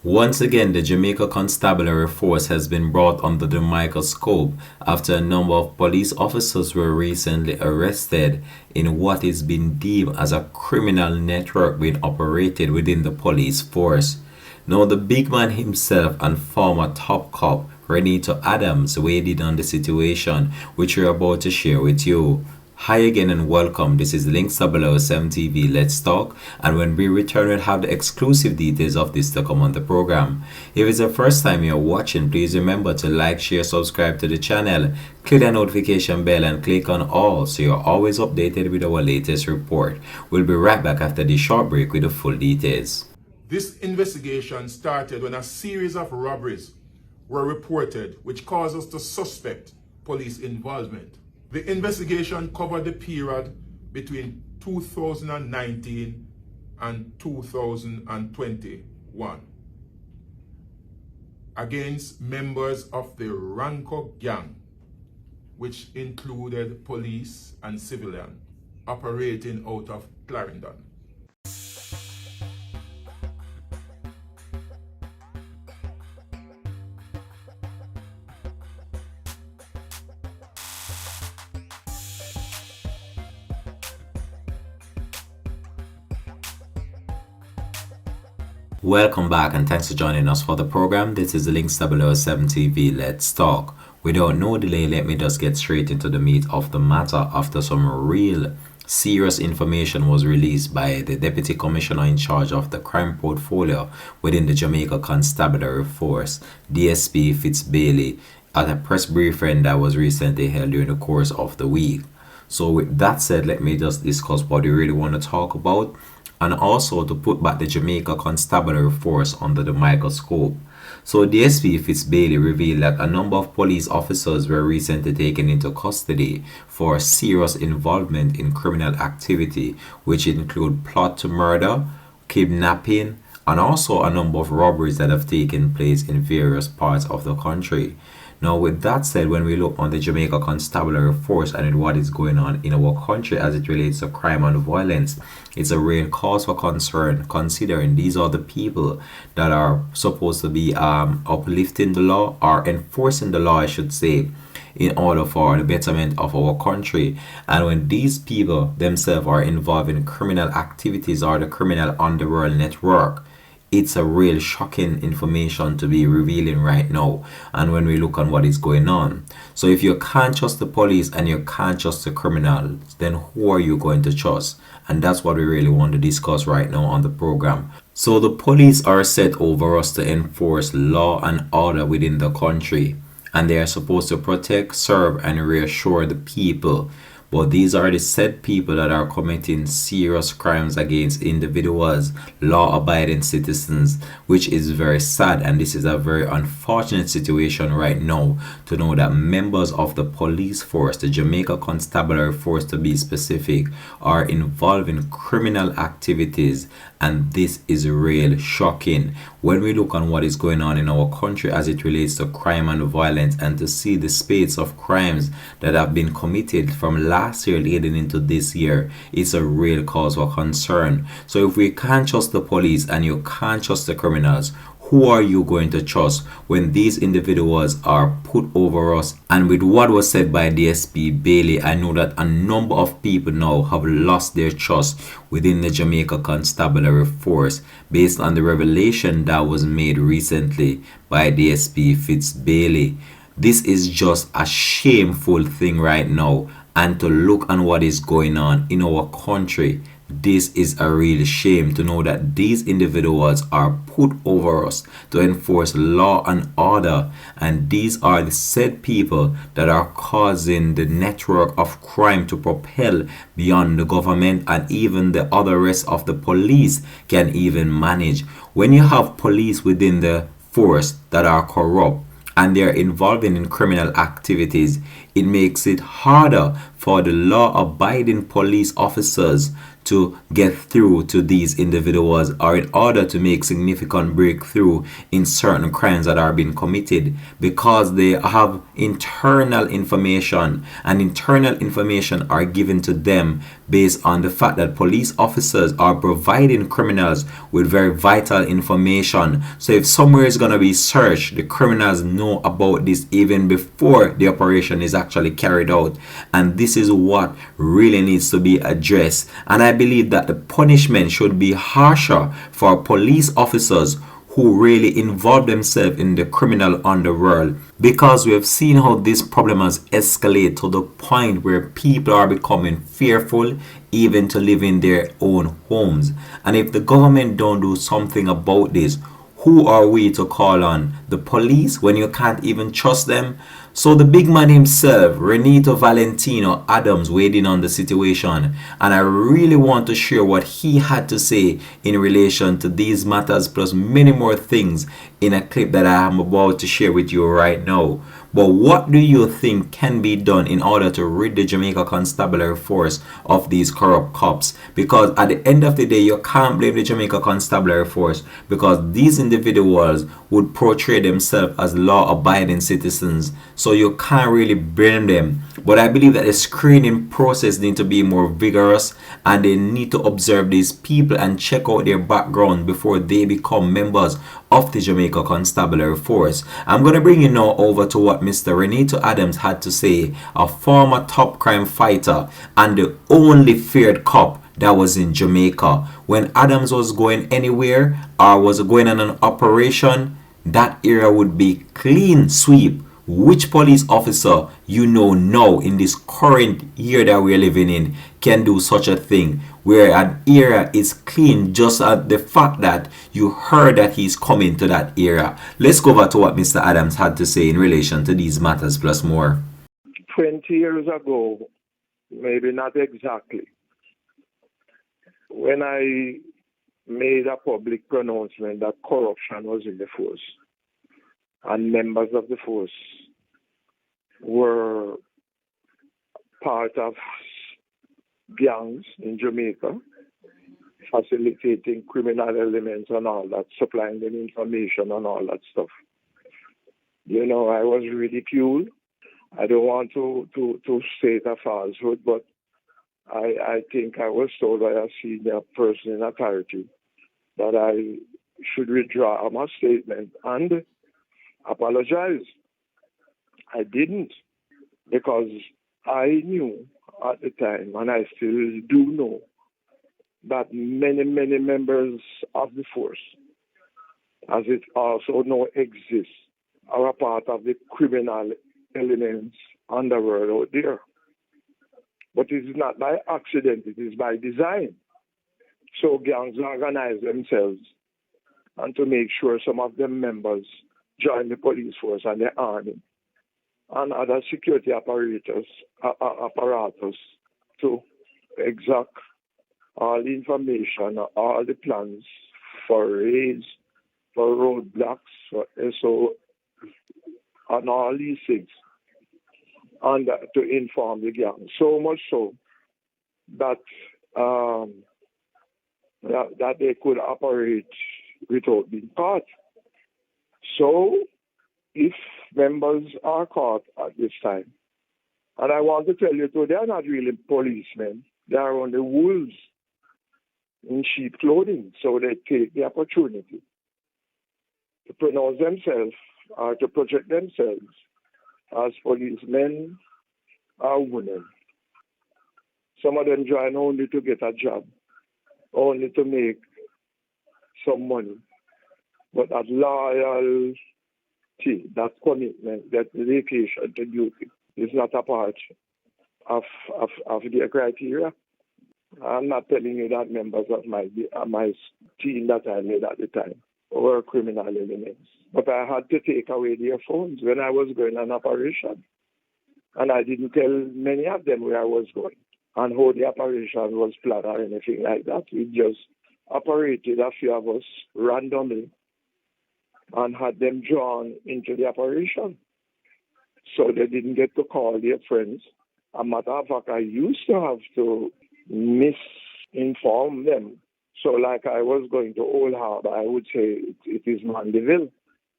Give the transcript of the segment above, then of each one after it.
Once again, the Jamaica Constabulary Force has been brought under the microscope after a number of police officers were recently arrested in what is being deemed as a criminal network being operated within the police force. Now, the big man himself and former top cop Renito Adams weighed in on the situation, which we're about to share with you. Hi again and welcome. This is Links 007 TV. Let's talk. And when we return, we'll have the exclusive details of this to come on the program. If it's the first time you're watching, please remember to like, share, subscribe to the channel, click the notification bell, and click on all so you're always updated with our latest report. We'll be right back after this short break with the full details. This investigation started when a series of robberies were reported, which caused us to suspect police involvement. The investigation covered the period between 2019 and 2021 against members of the Ranko gang, which included police and civilian operating out of Clarendon. Welcome back and thanks for joining us for the program. This is the Links 007 TV. Let's talk. Without no delay, let me just get straight into the meat of the matter after some real serious information was released by the Deputy Commissioner in charge of the crime portfolio within the Jamaica Constabulary Force, DSP Fitzbailey, at a press briefing that was recently held during the course of the week. So with that said, let me just discuss what we really want to talk about, and also to put back the Jamaica Constabulary Force under the microscope. So DSP Fitzbailey revealed that a number of police officers were recently taken into custody for serious involvement in criminal activity, which include plot to murder, kidnapping, and also a number of robberies that have taken place in various parts of the country. Now, with that said, when we look on the Jamaica Constabulary Force and what is going on in our country as it relates to crime and violence, it's a real cause for concern, considering these are the people that are supposed to be uplifting the law, or enforcing the law, I should say, in order for the betterment of our country. And when these people themselves are involved in criminal activities or the criminal underworld network, it's a real shocking information to be revealing right now. And when we look on what is going on, so if you can't trust the police and you can't trust the criminals, then who are you going to trust? And that's what we really want to discuss right now on the program. So the police are set over us to enforce law and order within the country, and they are supposed to protect, serve, and reassure the people. But these are the said people that are committing serious crimes against individuals, law-abiding citizens, which is very sad, and this is a very unfortunate situation right now to know that members of the police force, the Jamaica Constabulary Force to be specific, are involved in criminal activities, and this is real shocking when we look on what is going on in our country as it relates to crime and violence, and to see the spades of crimes that have been committed from last year leading into this year. It's a real cause for concern. So if we can't trust the police and you can't trust the criminals, who are you going to trust when these individuals are put over us? And with what was said by DSP Bailey, I know that a number of people now have lost their trust within the Jamaica Constabulary Force based on the revelation that was made recently by DSP Fitzbailey. This is just a shameful thing right now, and to look on what is going on in our country, this is a real shame to know that these individuals are put over us to enforce law and order, and these are the said people that are causing the network of crime to propel beyond the government and even the other rest of the police can even manage. When you have police within the force that are corrupt and they are involved in criminal activities, it makes it harder for the law-abiding police officers to get through to these individuals, or in order to make significant breakthrough in certain crimes that are being committed, because they have internal information, and internal information are given to them based on the fact that police officers are providing criminals with very vital information. So if somewhere is going to be searched, the criminals know about this even before the operation is actually carried out. And this is what really needs to be addressed. And I believe that the punishment should be harsher for police officers who really involve themselves in the criminal underworld, because we have seen how this problem has escalated to the point where people are becoming fearful even to live in their own homes. And if the government don't do something about this, who are we to call on? The police when you can't even trust them? So the big man himself, Renito Valentino Adams, weighed in on the situation, and I really want to share what he had to say in relation to these matters, plus many more things, in a clip that I am about to share with you right now. But what do you think can be done in order to rid the Jamaica Constabulary Force of these corrupt cops? Because at the end of the day, you can't blame the Jamaica Constabulary Force, because these individuals would portray themselves as law-abiding citizens. So you can't really blame them. But I believe that the screening process needs to be more vigorous, and they need to observe these people and check out their background before they become members of the Jamaica Constabulary Force. I'm going to bring you now over to what Mr. Renito Adams had to say, a former top crime fighter and the only feared cop that was in Jamaica. When Adams was going anywhere or was going on an operation, that area would be clean sweep. Which police officer you know now in this current year that we're living in can do such a thing, where an area is clean just at the fact that you heard that he's coming to that area? Let's go over to what Mr. Adams had to say in relation to these matters plus more. 20 years ago, maybe not exactly, when I made a public pronouncement that corruption was in the force and members of the force were part of gangs in Jamaica, facilitating criminal elements and all that, supplying them information and all that stuff. You know, I was ridiculed. I don't want to state a falsehood, but I think I was told by a senior person in authority that I should withdraw my statement and apologize. I didn't, because I knew at the time, and I still do know, that many members of the force, as it also now exists, are a part of the criminal elements underworld out there. But it is not by accident, it is by design. So gangs organize themselves and to make sure some of them members join the police force and the army and other security apparatus to exact all the information, all the plans for raids, for roadblocks, for SO, and all these things, and to inform the gang. So much so that that they could operate without being caught. So if members are caught at this time, and I want to tell you too, they are not really policemen. They are only wolves in sheep clothing. So they take the opportunity to pronounce themselves or to project themselves as policemen or women. Some of them join only to get a job, only to make some money. But that loyalty, that commitment, that dedication to duty is not a part of their criteria. I'm not telling you that members of my team that I made at the time were criminal elements. But I had to take away their phones when I was going on operation. And I didn't tell many of them where I was going and how the operation was planned or anything like that. We just operated, a few of us, randomly and had them drawn into the operation. So they didn't get to call their friends. As a matter of fact, I used to have to miss inform them. So like I was going to Old Harbor, I would say it is Mandeville.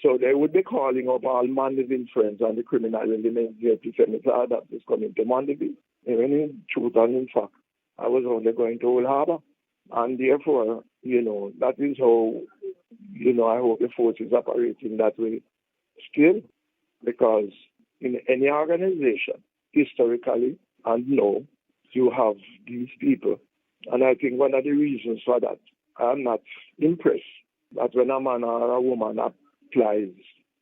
So they would be calling up all Mandeville friends and the criminal elements there to say, Mr. Adams is coming to Mandeville. Even in truth and in fact, I was only going to Old Harbor. And therefore, that is how, I hope the force is operating that way still. Because in any organization, historically and now, you have these people. And I think one of the reasons for that, I'm not impressed that when a man or a woman applies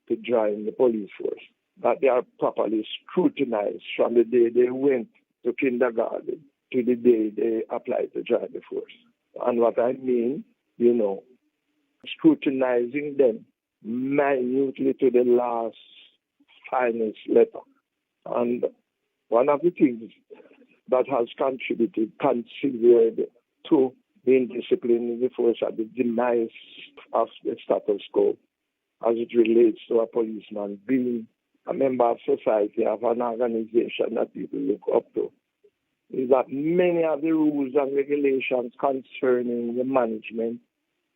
to join the police force, that they are properly scrutinized from the day they went to kindergarten to the day they applied to join the force. And what I mean, scrutinizing them minutely to the last finest letter. And one of the things that has contributed considered to the indiscipline in the force at the demise of the status quo as it relates to a policeman being a member of society, of an organization that people look up to, is that many of the rules and regulations concerning the management,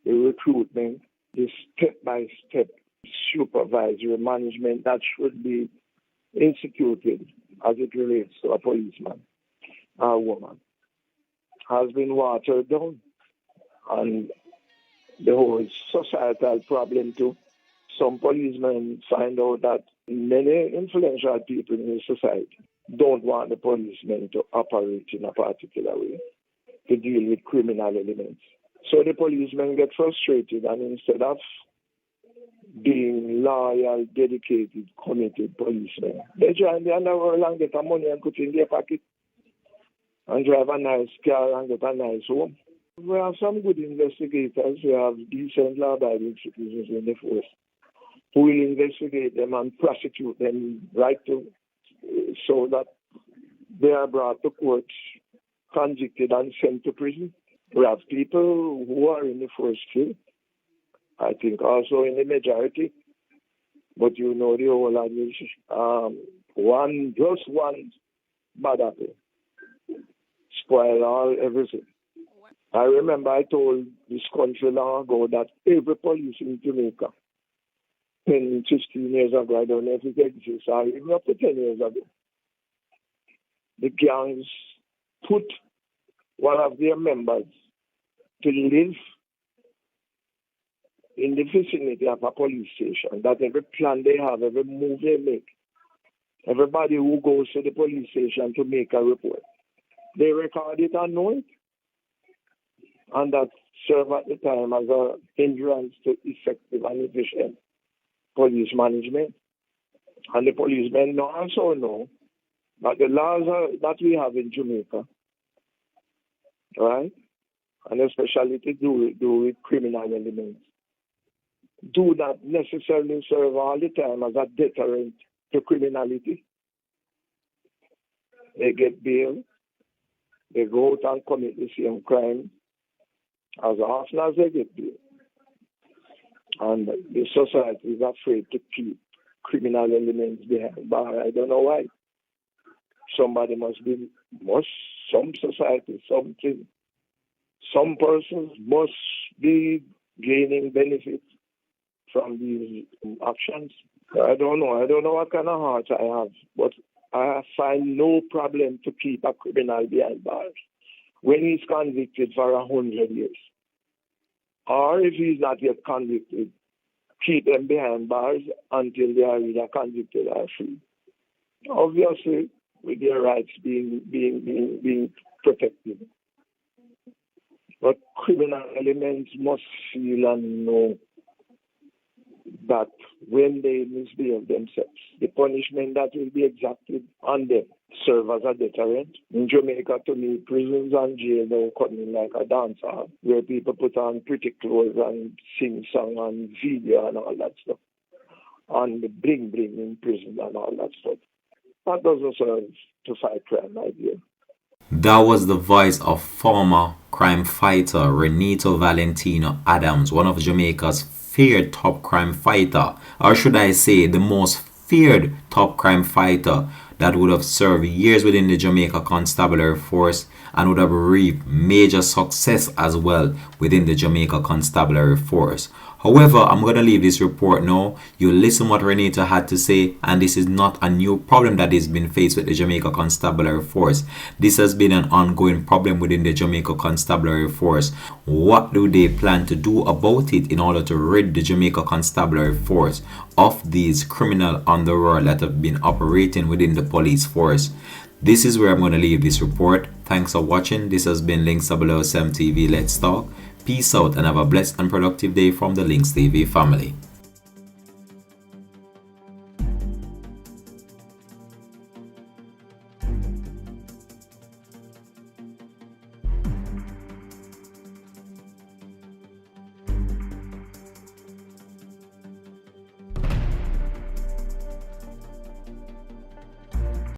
the recruitment, the step-by-step supervisory management that should be instituted as it relates to a policeman or a woman has been watered down. And the whole societal problem too. Some policemen find out that many influential people in the society don't want the policemen to operate in a particular way to deal with criminal elements. So the policemen get frustrated, and instead of being loyal, dedicated, committed policemen, they join the underworld and get the money and put in their pocket and drive a nice car and get a nice home. We have some good investigators. We have decent law-abiding citizens in the force who will investigate them and prosecute them right to so that they are brought to court, convicted and sent to prison. We have people who are in the force too. I think also in the majority. But the whole administration, one bad apple spoil everything. I remember I told this country long ago that every police in Jamaica, 10, 15 years ago, I don't know if it exists, or even up to 10 years ago, the gangs put one of their members to live in the vicinity of a police station, that every plan they have, every move they make, everybody who goes to the police station to make a report, they record it and know it. And that served at the time as a hindrance to effective and efficient police management. And the policemen also know that the laws that we have in Jamaica, right, and especially to do with criminal elements, do not necessarily serve all the time as a deterrent to criminality. They get bail, they go out and commit the same crime as often as they get bail. And the society is afraid to keep criminal elements behind bars. I don't know why. Some society, something, some persons must be gaining benefits from these actions. I don't know what kind of heart I have, but I find no problem to keep a criminal behind bars when he's convicted for 100 years. Or if he's not yet convicted, keep them behind bars until they are either convicted or free. Obviously, with their rights being protected. But criminal elements must feel and know that when they misbehave themselves, the punishment that will be exacted on them serve as a deterrent. In Jamaica, to me, prisons and jail don't come in like a dance hall where people put on pretty clothes and sing song and video and all that stuff. And the bling in prison and all that stuff. That doesn't serve to fight crime, my dear. That was the voice of former crime fighter Renito Valentino Adams, one of Jamaica's feared top crime fighter, or should I say the most feared top crime fighter that would have served years within the Jamaica Constabulary Force and would have reaped major success as well within the Jamaica Constabulary Force. However, I'm going to leave this report now. You listen what Renita had to say, and this is not a new problem that is being faced with the Jamaica Constabulary Force. This has been an ongoing problem within the Jamaica Constabulary Force. What do they plan to do about it in order to rid the Jamaica Constabulary Force of these criminal underworld that have been operating within the police force? This is where I'm going to leave this report. Thanks for watching. This has been Links 007 TV. Let's talk. Peace out and have a blessed and productive day from the Links TV family.